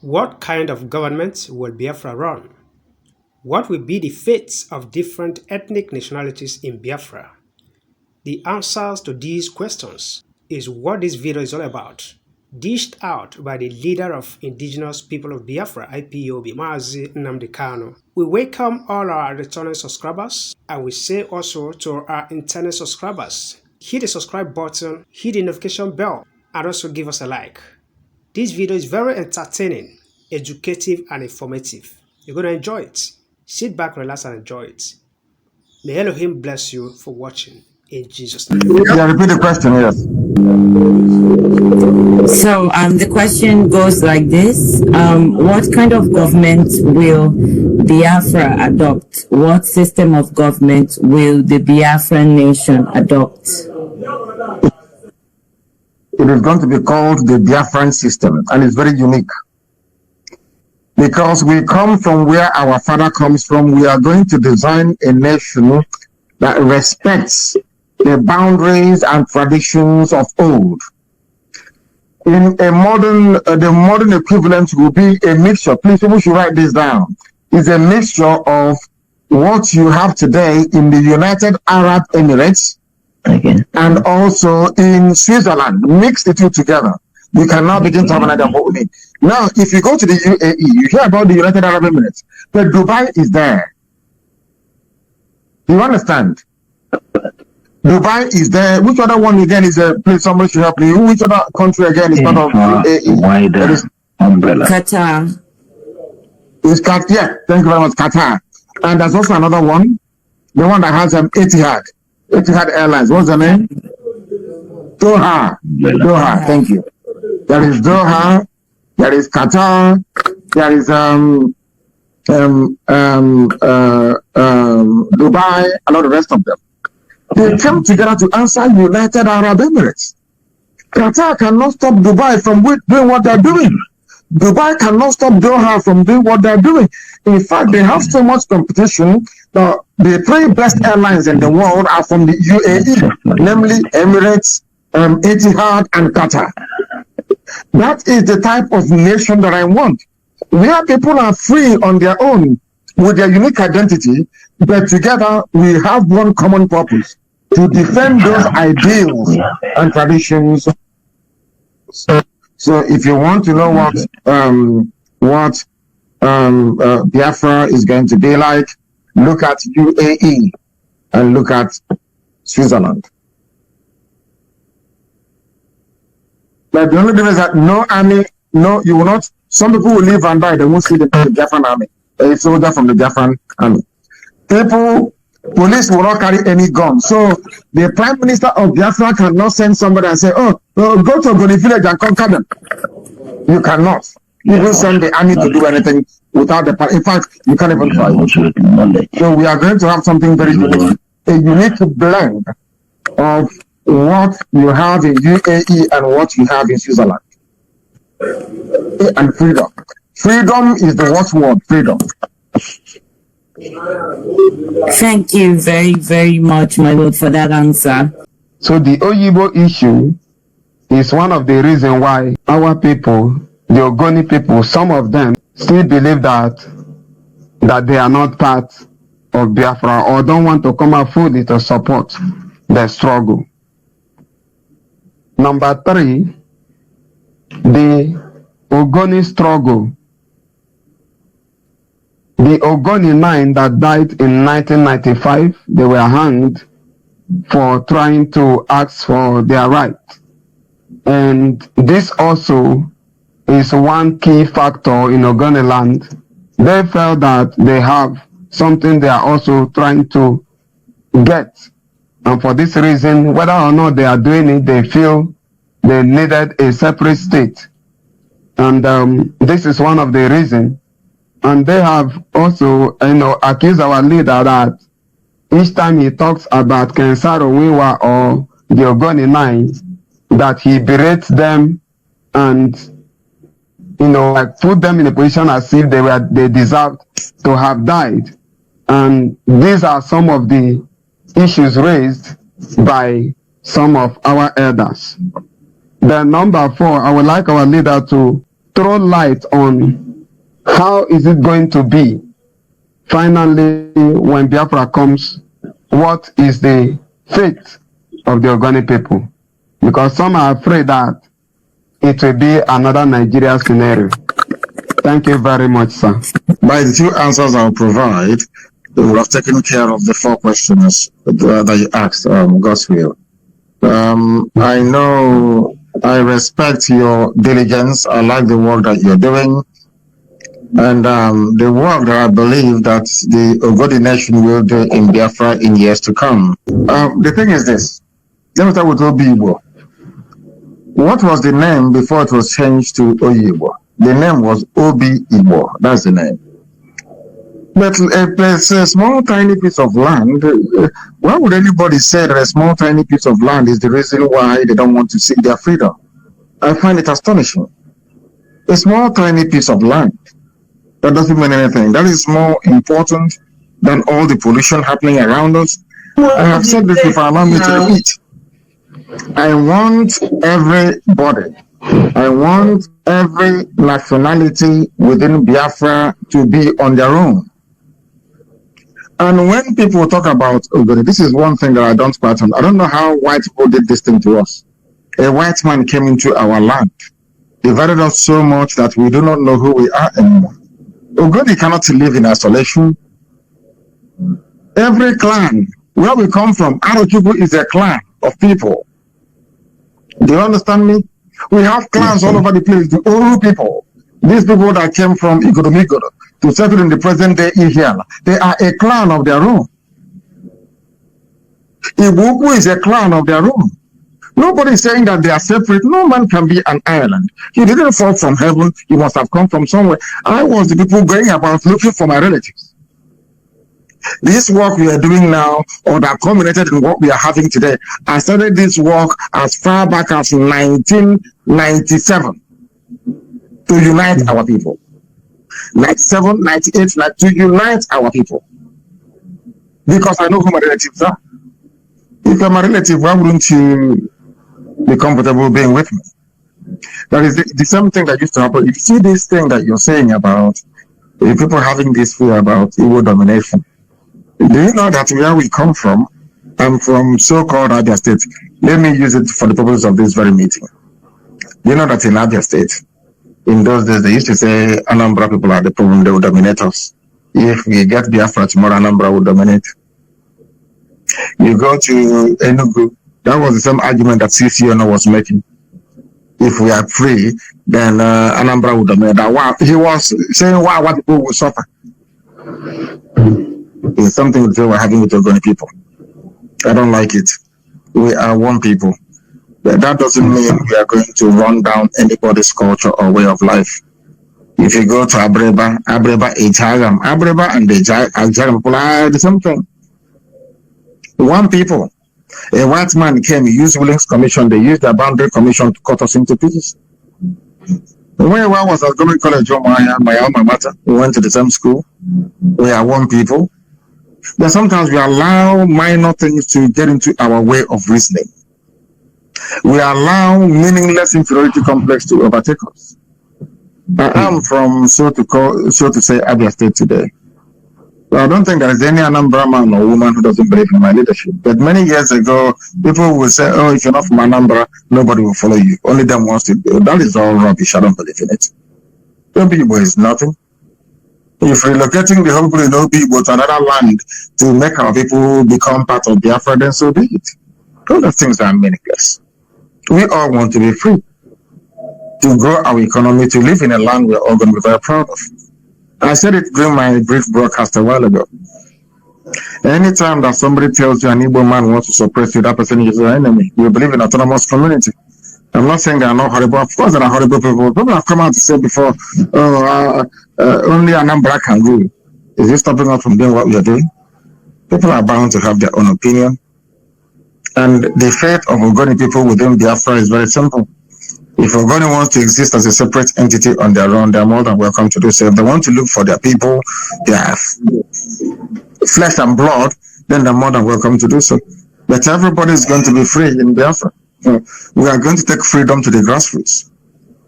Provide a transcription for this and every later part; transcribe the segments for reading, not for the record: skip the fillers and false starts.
What kind of government will Biafra run? What will be the fates of different ethnic nationalities in Biafra? The answers to these questions is what this video is all about, dished out by the leader of indigenous people of Biafra, IPOB, Mazi Nnamdi Kanu. We welcome all our returning subscribers, and we say also to our internal subscribers, hit the subscribe button, hit the notification bell, and also give us a like. This video is very entertaining, educative, and informative. You're going to enjoy it. Sit back, relax, and enjoy it. May Elohim bless you for watching. In Jesus' name. Yeah, repeat the question, yes. So the question goes like this. What kind of government will Biafra adopt? What system of government will the Biafran nation adopt? It is going to be called the Biafran system, and it's very unique. Because we come from where our father comes from, we are going to design a nation that respects the boundaries and traditions of old. In a modern, the modern equivalent will be a mixture. Please, people should write this down. It's a mixture of what you have today in the United Arab Emirates and also in Switzerland. Mix the two together. You can now begin to have another whole thing. Now, if you go to the UAE, you hear about the United Arab Emirates, but Dubai is there. Do you understand? Dubai is there. Which other one again is a place? Somebody should help me. Which other country again is part of wider umbrella? Qatar. It's Qatar. Yeah, thank you very much, Qatar. And there's also another one, the one that has Etihad Airlines. What's the name? Doha. Doha. Thank you. There is Doha. There is Qatar. There is Dubai. And all the rest of them. They came together to answer United Arab Emirates. Qatar cannot stop Dubai from doing what they're doing. Dubai cannot stop Doha from doing what they're doing. In fact, they have so much competition that the three best airlines in the world are from the UAE, namely Emirates, Etihad, and Qatar. That is the type of nation that I want, where people are free on their own with their unique identity, but together we have one common purpose: to defend those ideals and traditions. So if you want to know what Biafra is going to be like, look at UAE and look at Switzerland. But the only difference is that no army, you will not. Some people will live and die. They won't see the Biafran army. A soldier from the Biafran army. Police will not carry any guns. So the Prime Minister of Biafra cannot send somebody and say, go to Ogoni village and conquer them. You cannot. You will send the army to do anything without the... In fact, you can't even try. So we are going to have something very unique. A unique blend of what you have in UAE and what you have in Switzerland. And freedom. Freedom is the watchword. Freedom. Thank you very, very much, my lord, for that answer. So the Oyibo issue is one of the reasons why our people, the Ogoni people, some of them still believe that they are not part of Biafra or don't want to come out fully to support the struggle. Number 3, the Ogoni struggle. The Ogoni 9 that died in 1995, they were hanged for trying to ask for their right. And this also is one key factor in Ogoni land. They felt that they have something they are also trying to get. And for this reason, whether or not they are doing it, they feel they needed a separate state. And this is one of the reasons. And they have also, accused our leader that each time he talks about Kensaro Wiwa or the Ogoni 9, that he berates them and, put them in a position as if they deserved to have died. And these are some of the issues raised by some of our elders. Then number 4, I would like our leader to throw light on how is it going to be finally when Biafra comes, what is the fate of the Ogoni people? Because some are afraid that it will be another Nigeria scenario. Thank you very much, sir. By the 2 answers I'll provide, we will have taken care of the 4 questions that you asked, Godswill. I know, I respect your diligence. I like the work that you're doing. And the work that I believe that the Ogoni nation will do in Biafra in years to come. The thing is this. Let me start with Obi-Igbo. What was the name before it was changed to Oyi-Igbo? The name was Obi-Igbo. That's the name. But it's a small, tiny piece of land. Why would anybody say that a small, tiny piece of land is the reason why they don't want to seek their freedom? I find it astonishing. A small, tiny piece of land. That doesn't mean anything. That is more important than all the pollution happening around us. I have said this before, allow me to repeat. I want everybody, I want every nationality within Biafra to be on their own. And when people talk about Ogoni, this is one thing that I don't quite understand. I don't know how white people did this thing to us. A white man came into our land, divided us so much that we do not know who we are anymore. Ogoni cannot live in isolation. Every clan, where we come from, Arochukwu is a clan of people. Do you understand me? We have clans all over the place. The Oru people, these people that came from Igodomigodo to settle in the present day Ihiala, they are a clan of their own. Ibuku is a clan of their own. Nobody is saying that they are separate. No man can be an island. You didn't fall from heaven. You must have come from somewhere. I was the people going about looking for my relatives. This work we are doing now, or that culminated in what we are having today, I started this work as far back as 1997 to unite our people. 97, 98, to unite our people. Because I know who my relatives are. If you're my relative, why wouldn't you be comfortable being with me? That is the same thing that used to happen. If you see this thing that you're saying about people having this fear about Igbo domination, do you know that where we come from? I'm from so-called Abia State. Let me use it for the purpose of this very meeting. Do you know that in Abia State, in those days, they used to say Anambra people are the problem, they will dominate us. If we get Biafra tomorrow, Anambra will dominate. You go to Enugu, that was the same argument that CCNO was making. If we are free, then Anambra will dominate. He was saying why people will suffer. It's something that we're having with the Ogoni people. I don't like it. We are one people. But that doesn't mean we are going to run down anybody's culture or way of life. If you go to Abreba, Ijagam, Abreba and the Ijagam people are the same thing. One people. A white man came, he used Willings Commission, they used the Boundary Commission to cut us into pieces. When I was at Govt College, my alma mater, we went to the same school. We are one people. But sometimes we allow minor things to get into our way of reasoning. We allow meaningless inferiority complex to overtake us. I am from, so to say, Abia State today. Well, I don't think there is any Anambra man or woman who doesn't believe in my leadership. But many years ago, people will say, oh, if you're not from Anambra, nobody will follow you. Only them wants to do. That is all rubbish. I don't believe in it. Obi-Igbo is nothing. If relocating the whole people in Obi-Igbo to another land to make our people become part of Biafra, then so be it. All those things are meaningless. We all want to be free, to grow our economy, to live in a land we're all going to be very proud of. I said it during my brief broadcast a while ago. Anytime that somebody tells you an Igbo man wants to suppress you, that person is your enemy. You believe in autonomous community. I'm not saying they are not horrible. Of course, there are horrible people. People have come out to say before, only Anambra can rule. Is this stopping us from doing what we are doing? People are bound to have their own opinion. And the fate of Ogoni people within Biafra is very simple. If Ogoni wants to exist as a separate entity on their own, they're more than welcome to do so. If they want to look for their people, their flesh and blood, then they're more than welcome to do so. But everybody is going to be free in Biafra. We are going to take freedom to the grassroots.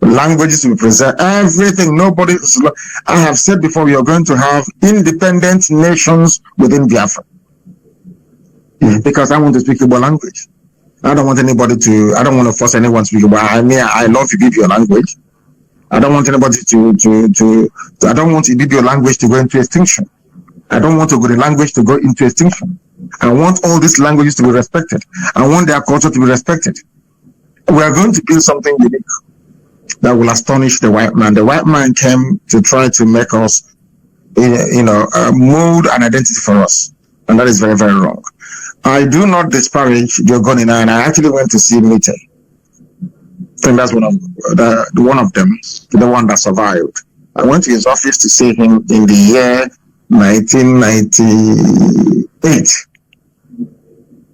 languages to be preserved, everything. Nobody. I have said before, we are going to have independent nations within Biafra, because I want to speak Igbo language. I don't want anybody to. I don't want to force anyone to speak Igbo. I mean, I love Ibibio language. I don't want anybody to. I don't want Ibibio language to go into extinction. I don't want Ogoni language to go into extinction. I want all these languages to be respected. I want their culture to be respected. We are going to build something unique that will astonish the white man. The white man came to try to make us, mold an identity for us, and that is very, very wrong. I do not disparage the Ogoni, and I actually went to see Mite. I think that's one of them, the one that survived. I went to his office to see him in the year 1998.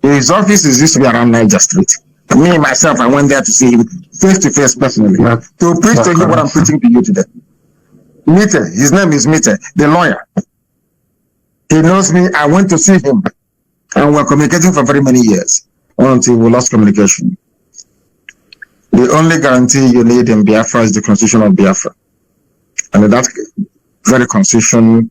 His office used to be around Niger Street. Me myself, I went there to see him face to face personally, to preach to him what I'm preaching to you today. Mite, his name is Mite, the lawyer. He knows me. I went to see him, and we're communicating for very many years until we lost communication. The only guarantee you need in Biafra is the Constitution of Biafra, and that very Constitution,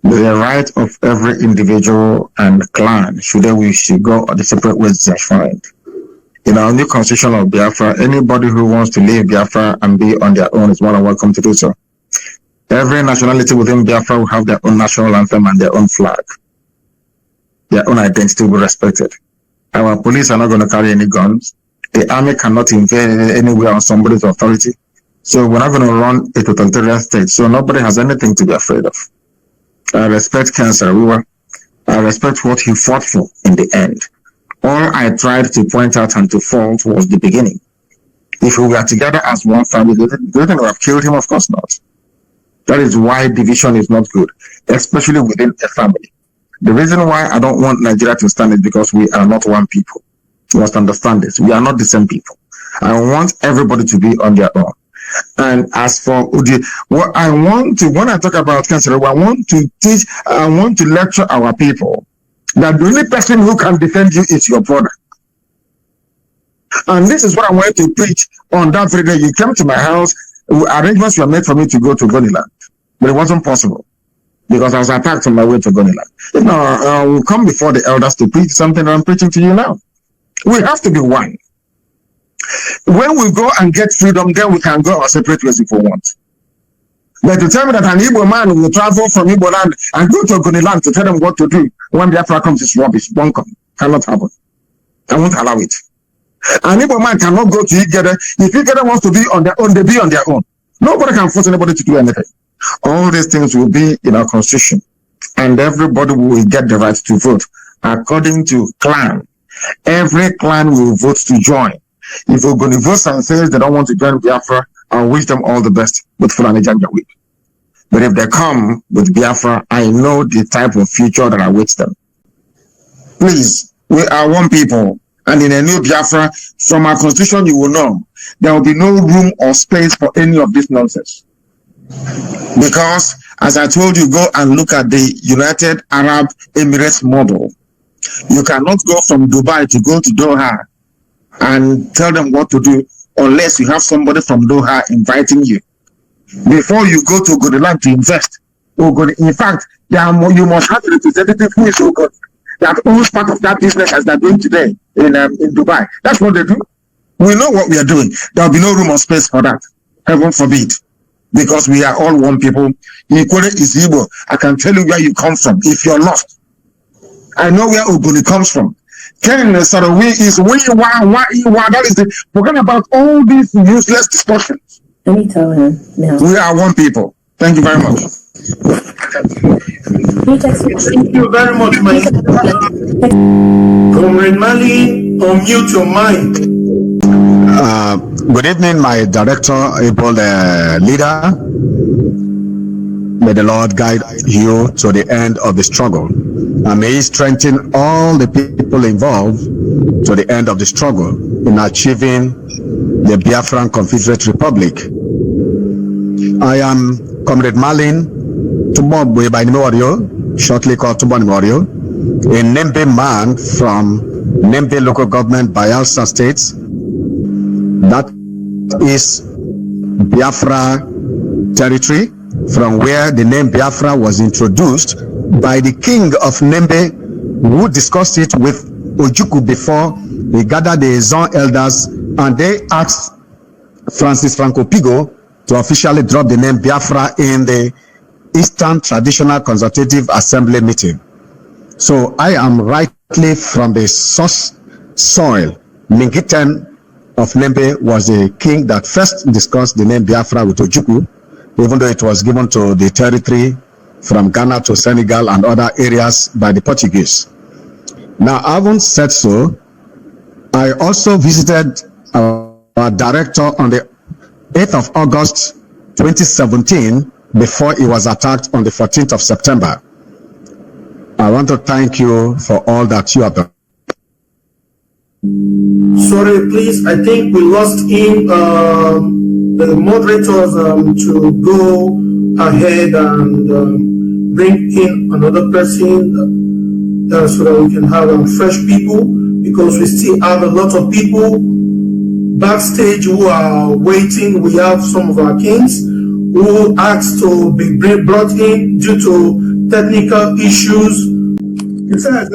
the right of every individual and clan, should they wish to go the separate ways, are fine. In our new Constitution of Biafra, anybody who wants to leave Biafra and be on their own is more than welcome to do so. Every nationality within Biafra will have their own national anthem and their own flag. Their own identity will be respected. Our police are not going to carry any guns. The army cannot invade anywhere on somebody's authority. So we're not going to run a totalitarian state. So nobody has anything to be afraid of. I respect Ken Saro-Wiwa. I respect what he fought for in the end. All I tried to point out and to fault was the beginning. If we were together as one family, they wouldn't have killed him, of course not. That is why division is not good, especially within a family. The reason why I don't want Nigeria to stand is because we are not one people. You must understand this. We are not the same people. I want everybody to be on their own. And as for what I want to, when I talk about cancer, I want to lecture our people that the only person who can defend you is your brother. And this is what I wanted to preach on that very day. You came to my house, arrangements were made for me to go to Ogoni land, but it wasn't possible because I was attacked on my way to Ogoni land. I will come before the elders to preach something that I'm preaching to you now. We have to be one. When we go and get freedom, then we can go our separate ways if we want. But to tell me that an Igbo man will travel from Igbo land and go to Ogoni land to tell them what to do when Biafra comes is rubbish. Won't come. Cannot happen. I won't allow it. An Igbo man cannot go to Igede. If Igede wants to be on their own, they be on their own. Nobody can force anybody to do anything. All these things will be in our constitution, and everybody will get the right to vote according to clan. Every clan will vote to join. If Ogoni votes and says they don't want to join Biafra, I wish them all the best with Fulani Janjaweed. But if they come with Biafra, I know the type of future that awaits them. Please, we are one people. And in a new Biafra, from our constitution, you will know there will be no room or space for any of this nonsense. Because, as I told you, go and look at the United Arab Emirates model. You cannot go from Dubai to go to Doha and tell them what to do unless you have somebody from Doha inviting you. Before you go to Ogoni land to invest, in fact, you must have a representative who is Ogoni that owns part of that business as they're doing today in Dubai. That's what they do. We know what we are doing. There will be no room or space for that. Heaven forbid. Because we are all one people. Equally is Igbo. I can tell you where you come from if you're lost. I know where Ogoni comes from. Ken Saro-Wiwa is that is the forget about all these useless discussions. Let me tell him now. We are one people. Thank you very much. Thank you very much, my Comrade Mali, unmute your mic. Good evening, my director, able leader. May the Lord guide you to the end of the struggle. And may He strengthen all the people involved to the end of the struggle in achieving the Biafran Confederate Republic. I am Comrade Malin Tubobwe by Nimorio, shortly called Tubonimorio, a Nembe man from Nembe local government by Bayelsa State. That is Biafra territory, from where the name Biafra was introduced by the king of Nembe, who discussed it with Ojukwu before he gathered the Zon elders, and they asked Francis Franco Pigo to officially drop the name Biafra in the Eastern Traditional Consultative Assembly meeting. So I am rightly from the source soil. Mingiten of Nembe was the king that first discussed the name Biafra with Ojukwu, even though it was given to the territory from Ghana to Senegal and other areas by the Portuguese. Now, having said so, I also visited our director on the 8th of August 2017 before he was attacked on the 14th of September. I want to thank you for all that you have done. Sorry, please. I think we lost him. The moderators to go ahead and bring in another person so that we can have fresh people, because we still have a lot of people backstage who are waiting. We have some of our kings who asked to be brought in due to technical issues. It says,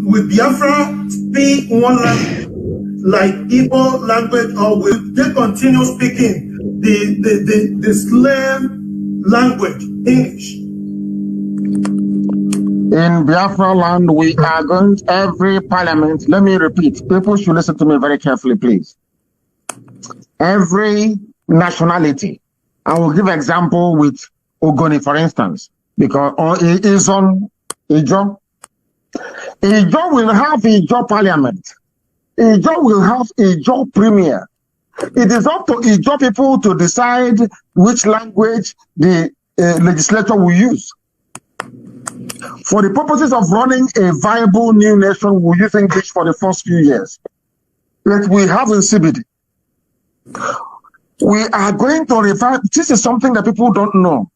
with Biafra speak one language like Igbo language, or will they continue speaking the slave language, English? In Biafra land, we are going to every parliament. Let me repeat. People should listen to me very carefully, please. Every nationality. I will give example with Ogoni, for instance, because it is on Ijo. Ijo will have Ijo parliament. Ijo will have Ijo premier. It is up to Ijo people to decide which language the legislature will use. For the purposes of running a viable new nation, we'll use English for the first few years. But we have in CBD. We are going to revive. This is something that people don't know.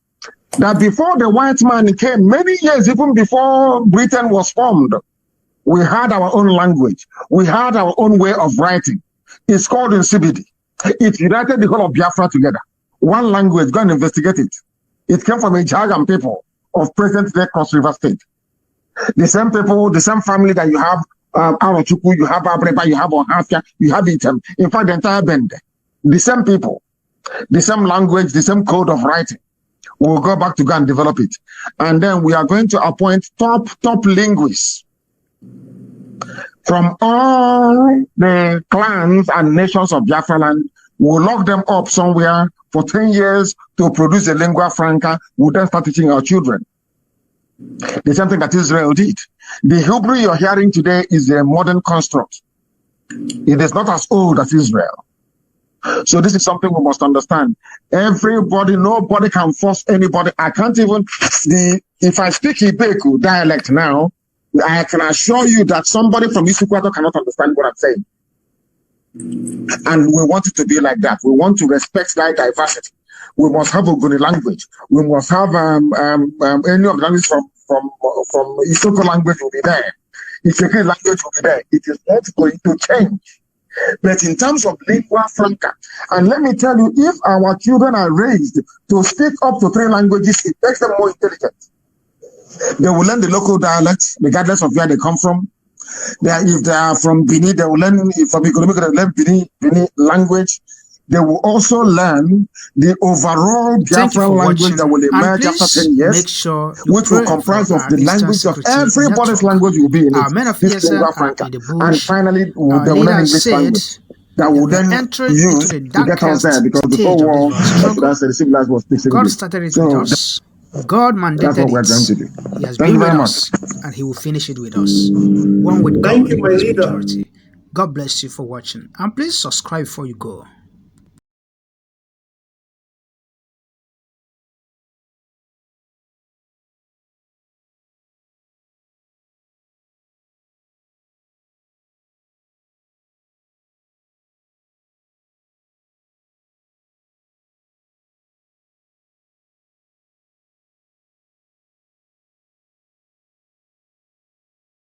That before the white man came, many years even before Britain was formed, we had our own language. We had our own way of writing. It's called in CBD. It united the whole of Biafra together. One language, go and investigate it. It came from a Jagan people of present-day Cross River State. The same people, the same family that you have, Arochukwu, you have Abreba, you have Ohafia, you have Item. In fact, the entire band. The same people, the same language, the same code of writing. We'll go back to go and develop it. And then we are going to appoint top linguists from all the clans and nations of Biafra land. We'll lock them up somewhere for 10 years to produce a lingua franca. We'll then start teaching our children. The same thing that Israel did. The Hebrew you're hearing today is a modern construct. It is not as old as Israel. So this is something we must understand. Everybody, nobody can force anybody. I can't even, if I speak Ibeku dialect now, I can assure you that somebody from East Equator cannot understand what I'm saying. And we want it to be like that. We want to respect that diversity. We must have Ogoni language. We must have any of the language from Isoko language will be there. Ifeke language will be there. It is not going to change. But in terms of lingua franca, and let me tell you, if our children are raised to speak up to 3 languages, it makes them more intelligent. They will learn the local dialects, regardless of where they come from. If they are from Benin, they will learn from Igodomigodo, they will learn Benin language. They will also learn the overall Biafran language that will emerge after 10 years, which will comprise of the language of everybody's language will be in it. This lingua franca. And finally, they will learn English language that will then use to get us there, because before war, the civilized was speaking God started it with us. God mandated it. He has been with us, and He will finish it with us. One with God in His majority. God bless you for watching, and please subscribe before you go.